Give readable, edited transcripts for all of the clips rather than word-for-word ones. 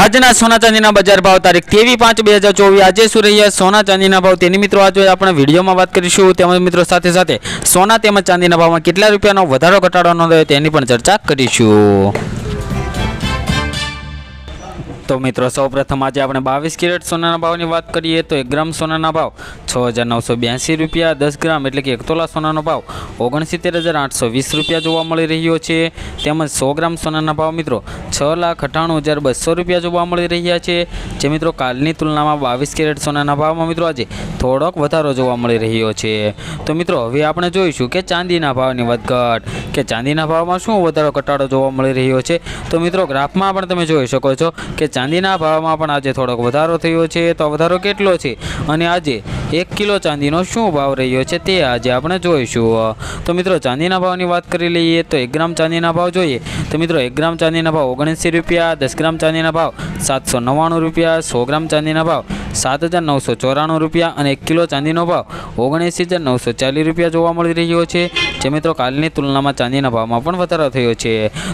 આજના સોના ચાંદીના બજાર ભાવ તારીખ 23/5/2024 આજે શું રહ્યા સોના ચાંદીના ભાવ તેની મિત્રો આજે આપણે વિડીયોમાં વાત કરીશું। તેમજ મિત્રો સાથે સાથે સોના તેમજ ચાંદીના ભાવમાં કેટલા રૂપિયાનો વધારો ઘટાડો નોંધાયો તેની પણ ચર્ચા કરીશું। तो मित्रों सौप्रथम आज अपने 22 कैरेट सोना भाव की बात करिए तो 1 ग्राम सोना भाव 6,982 रुपया, 10 ग्राम एटले कि 1 तोला सोना भाव 69,820 रुपया जोवा मळी रह्यो छे। तेमज 100 ग्राम सोना भाव मित्रों 6,98,200 रुपया जोवा मळी रह्या छे। जे मित्रों कालनी तुलना में 22 कैरेट सोना भाव में मित्रों आज थोड़ोक वधारो जोवा मळी रह्यो छे। तो मित्रों हवे आपणे जोईशुं कि चांदीना भावनी वधघट कि चांदीना भाव में शुं वधारो घटाडो जोवा मळी रह्यो छे। तो मित्रों ग्राफ में पण तमे जोई शको छो कि चांदीना भाव में पण आज थोड़ोक वधारो थयो छे। तो वधारो केटलो छे अने आज 1 किलो चांदीनो शुं भाव रह्यो छे ते आज आपणे जोईशुं। तो मित्रों चांदीना भावनी बात करी लईए तो 1 ग्राम चांदीना भाव जोईए तो मित्रों 1 ग्राम चांदीना भाव 79 रुपया, 10 ग्राम चांदीना भाव 799 रुपया, 100 ग्राम चांदीना भाव 7,994 रुपया और 1 किलो चांदीनो भाव 79,940 रुपया जोवा मळी रह्यो छे। जे मित्रों कालनी तुलना में चांदीना भाव में पण वधारो थयो छे।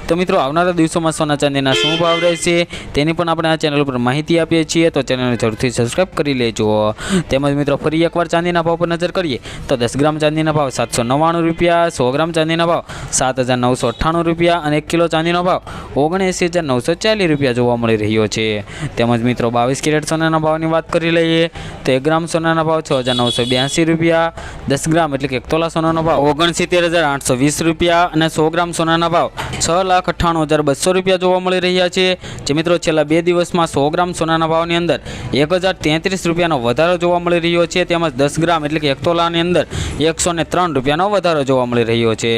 तो मित्रों आवनारा दिवसोमां सोना चांदीना शुं भाव रहेशे तेनी पण आपणे आ चेनल पर माहिती आपीए छीए। तो चेनल ने जरूरथी सब्सक्राइब करी लेजो। तेमज मित्रों फरी एकवार चांदीना भाव पर नजर करिए तो 10 ग्राम चांदीना भाव 799 रुपया, 100 ग्राम चांदीना भाव 7,998 रुपया और 1 किलो चांदीनो भाव 79,940 रुपया जोवा मळी रह्यो छे। तेमज मित्रों 22 कैरेट सोनाना भावनी बात करी लईए तो 1 ग्राम सोनाना भाव 6,982 रुपया, 10 ग्राम एटले कि 1 तोला सोनानो भाव 69,820 रुपया और 100 ग्राम सोनाना भाव 6,98,200 रुपया जोवा मळी रह्या छे। जे मित्रों छेल्ला 2 दिवसमां 100 ग्राम सोनाना भावनी अंदर 1,033 रुपयानो वधारो जोवा मळी रह्यो छे। तेमज 10 ग्राम एटले कि 1 तोलानी अंदर 103 रुपयानो वधारो जोवा मळी रह्यो छे।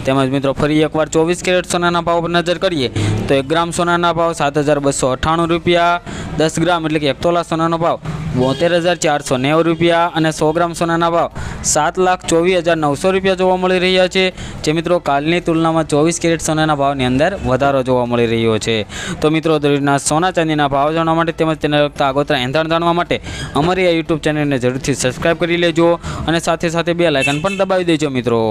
तेमज मित्रों फरी एकवार 24 कैरेट सोनाना भाव पर नजर करिए तो 1 ग्राम सोनाना भाव 7,298 रुपया, 10 ग्राम एटले कि 1 तोला सोनानो भाव 72,490 रुपया और 100 ग्राम सोनाना भाव 7,24,900 रुपया जोवा मळी रह्या छे। जे मित्रों कालनी तुलना में 24 कैरेट सोनाना भावनी अंदर वधारो जोवा मळी रह्यो छे। तो मित्रों दररोजना सोना चांदीना भाव जाणवा माटे तेमज तेना लगता आगोतरा एंधाण जाणवा माटे अमारी आ यूट्यूब चेनल ने जरूरथी सब्सक्राइब करी लेजो और साथे साथे बेल आइकन पण दबावी देजो मित्रों।